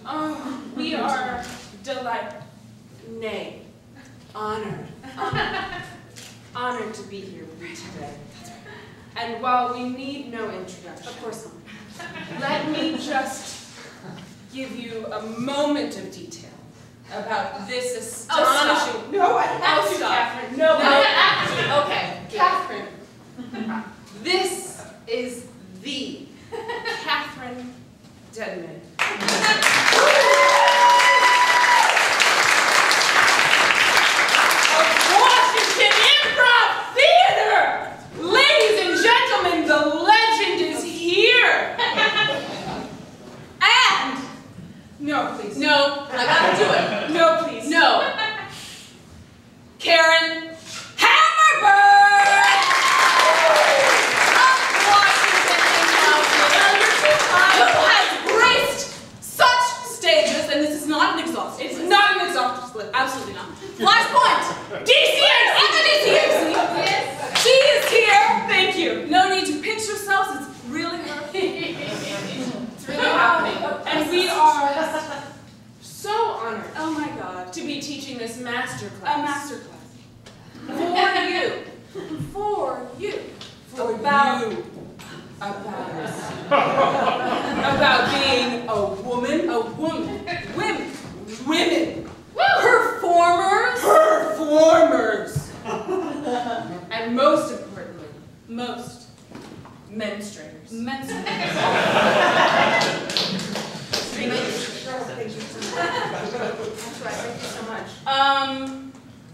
Oh, we are delighted, nay, honored. Honored to be here with you today. And while we need no introduction, of course not, let me just give you a moment of detail about this astonishing... Oh, no, I have to, Catherine. No, okay, Catherine. This is the Catherine Denman. Of Washington Improv Theater! Ladies and gentlemen, the legend is here! And... No, please. No, I gotta do it. No, please. No. Karen Hammerberg! Of Washington Improv Theater, who has graced such stages, and this is not an exhaustive list. It's not an exhaustive list. Absolutely not. Flashpoint! DCAC! At the DCAC! Yes. She is here! Thank you. No need to pinch yourselves, it's really her. It's really happening. And we are so honored Oh my god. to be teaching this master A class. master class. For you. About being a woman. Women. Performers. And most importantly, Most. menstruators. Menstruators. Thank you so much.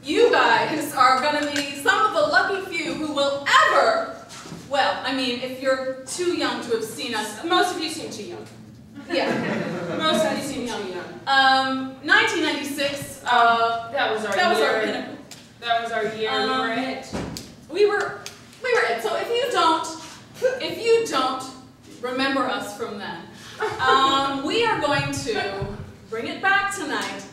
You guys are gonna be some of the lucky few who will ever, well, I mean, if you're too young to have seen us. Most of you seem too young. Yeah. Most of you seem too young. 1996, That was our year. pinnacle. That was our year. We were it. We were it. So if you don't remember us from then, we are going to bring it back tonight.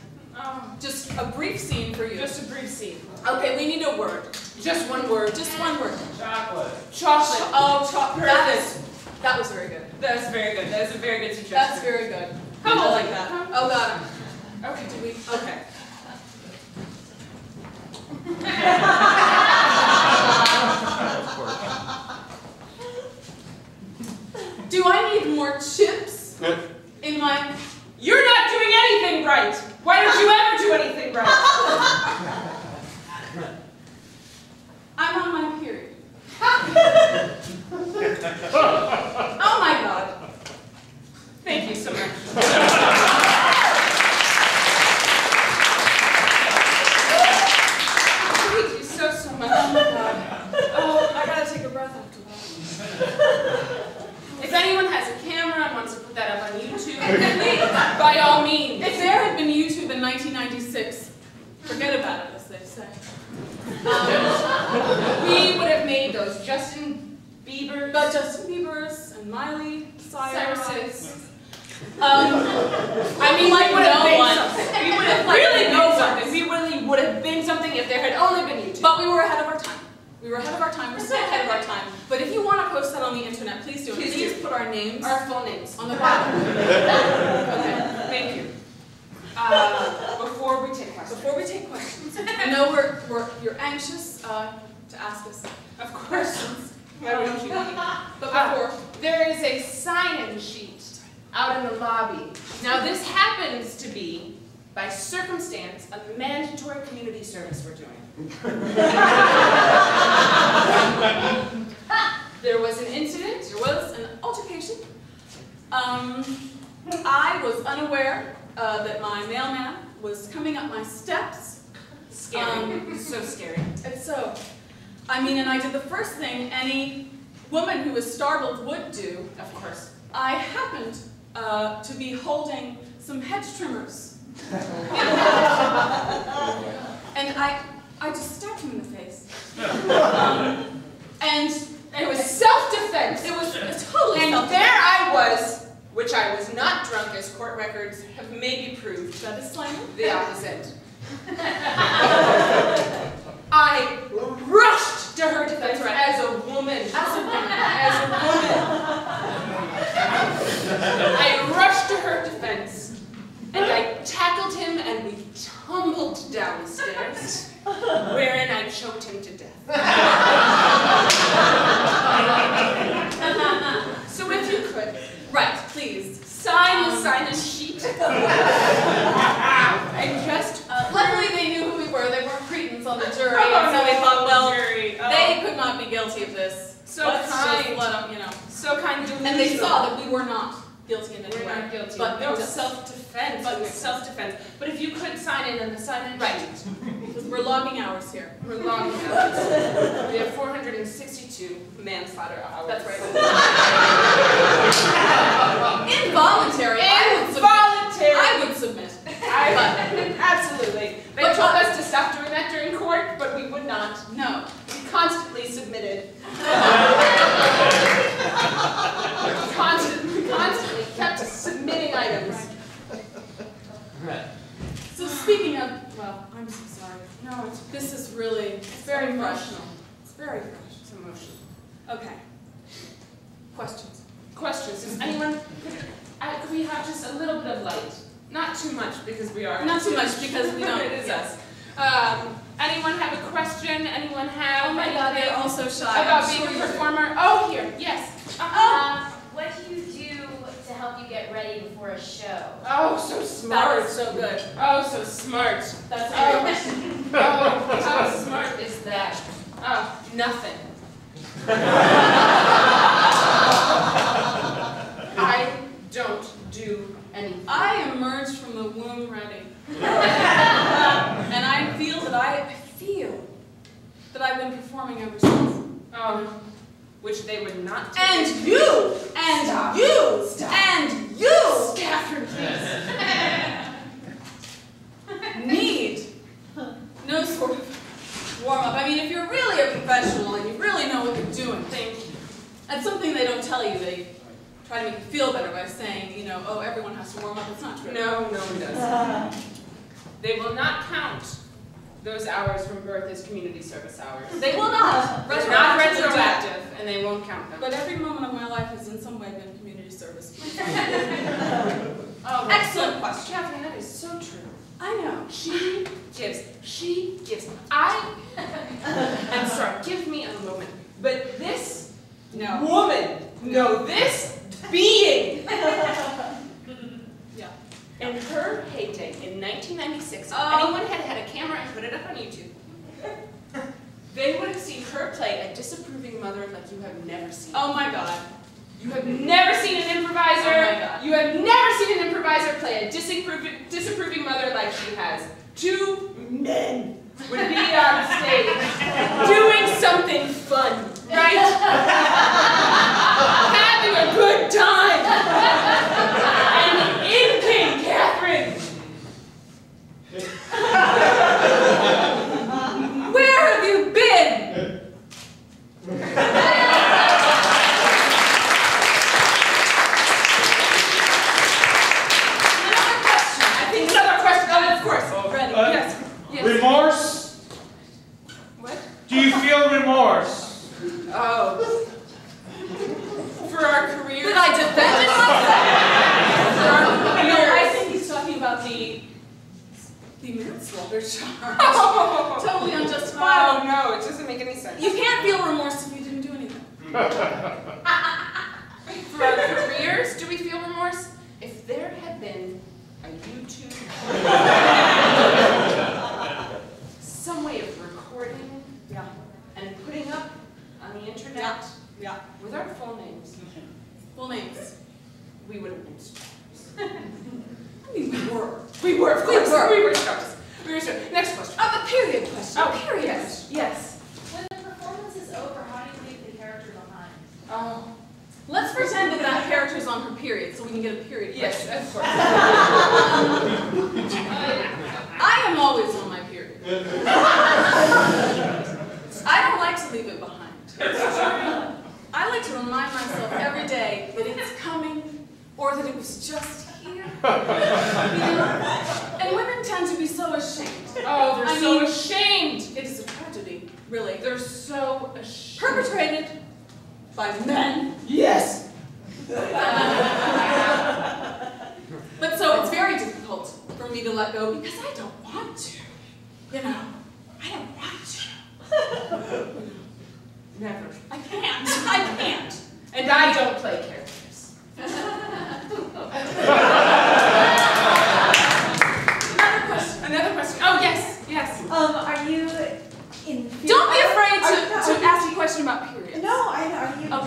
Just a brief scene for you. Just a brief scene. Okay, we need a word. Just one word. Just one word. Chocolate. Chocolate. Oh, chocolate. Perfect. That was very good. That's very good. That's a very good suggestion. That's very good. How I old like are you? that. Oh, got it. Okay, do we? Okay. Do I need more chips in my... You're not doing anything right. Why don't you ever do anything right? I'm on my period. Oh my god. Thank you so much. Thank you so much. Oh my god. Oh, I gotta take a breath after that. If anyone has a camera and wants to put that up on YouTube, by all means. If there had been YouTube in 1996, forget about it, as they say. We would have made those Justin Bieber's. But Justin Bieber's and Miley Cyrus's. I mean, like we would have no been one. something. We would have Like really no been one. something. We really would have been something if there had only been YouTube. But we were ahead of our time. We were ahead of our time. We're still ahead of our time. But if you want to post that on the internet, please do. And please put our names, Our full names. on the bottom. Okay, thank you. Before we take questions. Before we take questions, I know you're anxious to ask us Of course. questions. Why don't you? But before, There is a sign-in sheet out in the lobby. Now this happens to be, by circumstance, a mandatory community service we're doing. There was an incident. there was an altercation. I was unaware that my mailman was coming up my steps. Scary. So scary. And so, I mean, and I did the first thing any woman who is startled would do. Of course. I happened to be holding some hedge trimmers. And I just stabbed him in the face. And It was self-defense. it was totally And self-defense. there I was, which I was not drunk, as court records have maybe proved That is slander. the opposite. I rushed to her defense as a woman. As a woman. As a woman. I rushed to her defense walked down the stairs, wherein I choked him to death. So if you could, Right, please. sign the sign-in sheet. And just... luckily they knew who we were. They weren't cretins on the jury, and so they thought, well, they could not be guilty of this. So Let's kind. just let them, you know. So kind of And they saw that we were not guilty in any way. We're not guilty. But no, just self-defense. But self-defense. But if you could sign in on the sign-in right. sheet. Because we're logging hours here. We're logging hours. We have 462 manslaughter hours. That's right. Involuntary. Involuntary. I would submit. Absolutely. They told us to stop doing that during court, but we would not. No. We constantly submitted. constantly kept submitting items. Right. So speaking of, well, I'm so sorry. No, This is really, it's very emotional. It's very fresh. It's emotional. Okay. Questions? Questions? Does anyone, could we have just a little bit of light? Not too much because we are. Not too much because we don't. It is us. Anyone have a question? Anyone have? Oh my God, they're all so shy. About being a performer? Oh, here, yes. What do you do to help you get ready before a show? Oh, so smart. That is so good. Oh, so smart. That's a great question. Oh, how smart is that? Oh, nothing. I don't do anything. I emerged from the womb ready. And I feel that I've been performing ever since. Which they would not take. And you! And Stop. you! Stop. And you! Catherine, please. Need no sort of warm-up. I mean, if you're really a professional and you really know what you're doing, that's something they don't tell you. They try to make you feel better by saying, you know, oh, everyone has to warm up. It's not true. No one does. They will not count those hours from birth as community service hours. They will not. They're not retroactive, and they won't count them. But every moment of my life has in some way been community service. Oh, excellent question. Catherine, that is so true. I know. She gives. I'm sorry, give me a moment. But this woman, no, this being, Yeah. in her heyday in 1996, if anyone had a camera and put it up on YouTube, they would have seen her play a disapproving mother like you have never seen. Oh my God. You have never seen an improviser. Oh my God. You have never seen an improviser play a disapproving mother like she has. Two men would be on stage doing something fun, right? Having a good time. And in came Catherine. Where have you been? Remorse? What? Do you feel remorse? Oh. For our careers? Did I defend it myself? No, I think he's talking about the manslaughter charge. Totally unjustifiable. Oh no, it doesn't make any sense. You can't feel remorse if you didn't do anything. For our careers, do we feel remorse? If there had been a YouTube, some way of recording and putting up on the internet with our full names, Full names. we would have been stars. I mean, we were. We were, of course. We were stars. Next question. A period question. Oh, period. Yes. When the performance is over, how do you leave the character behind? Oh. Let's pretend that character's on her period so we can get a period Yes, question. of course. I am always on my period. I don't like to leave it behind. I like to remind myself every day that it's coming or that it was just here. You know? And women tend to be so ashamed. Oh, they're I so mean, ashamed. It is a tragedy, really. They're so ashamed. Perpetrated by men. Yes. But so it's very difficult for me to let go because I don't want to. you know, I don't want to. Never. I can't. And I don't play characters. Another question. Oh, yes. Are you in? Don't be afraid to ask a question about periods. No,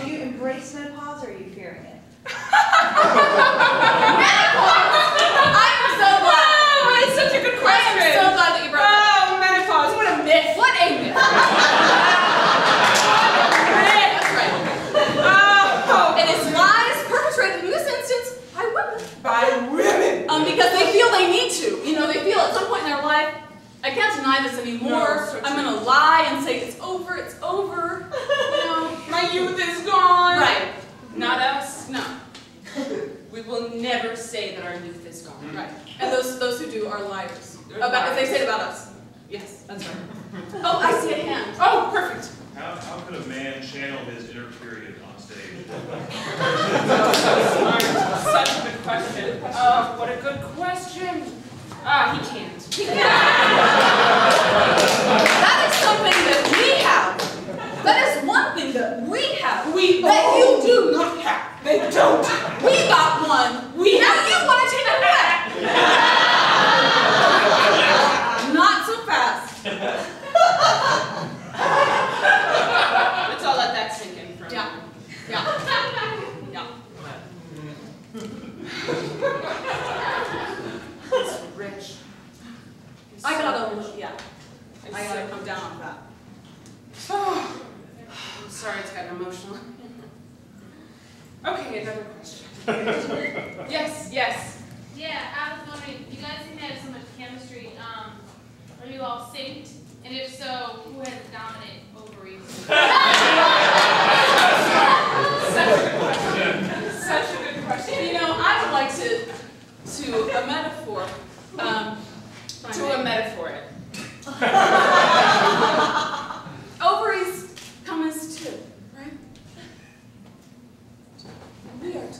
do you embrace menopause or are you fearing it? I'm so glad. Oh, it's such a good question. I am so glad that you brought that up. Oh, menopause. What a myth. What a myth. That's right. Oh. It is lies perpetrated in this instance by women. By women. Because they feel they need to. You know, they feel at some point in their life, I can't deny this anymore. No, I'm going to lie and say it's over. You know. My youth is gone. Right. Not us. No. We will never say that our youth is gone. Right. And those who do are liars. If they say it about us. Yes, that's right. Oh, I see a hand. Oh, perfect. How could a man channel his inner period on stage? Such a good question. Oh, what a good question. He can't. That is something that we have. That is one thing that we have. That you do not have. They don't. We got one. Now you want to take it away. Not so fast. Let's all let that sink in for a Yeah. moment. Yeah. It's rich. I gotta come down on that. I'm sorry it's gotten emotional. Okay, another question. Yes. Yeah, I was wondering, you guys seem to have so much chemistry. Are you all synced? And if so, who has the dominant ovaries? Such a good question. You know, I would like to a metaphor. To a metaphor it. Ovaries come as two, right? Weird.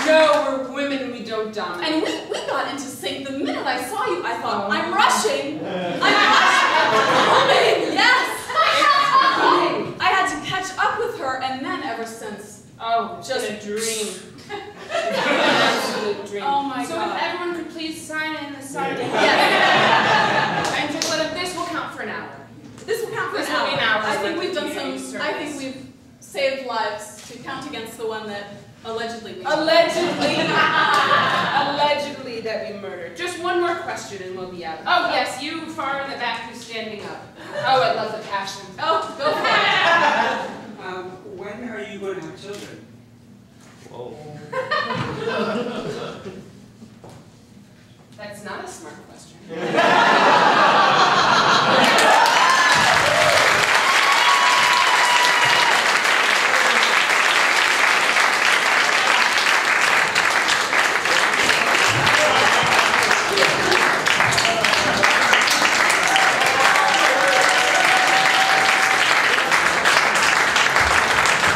No, we're women, we don't dominate. And we got into sync the minute I saw you. I thought, I'm rushing. Yes. I had to catch up with her, and then ever since. Oh, just a dream. An absolute dream. Oh my so God. if everyone could please sign in the side. Yes. And just let them, this will count for an hour. This will count for This an will hour. be an hour. I think we've done Community some. service. I think we've saved lives to count against the one that allegedly. Allegedly that we murdered. Just one more question and we'll be out. Oh yes, you far in the back who's standing up. Oh, I love the passion. Oh, go for it. When are you going to have children? Whoa. That's not a smart question.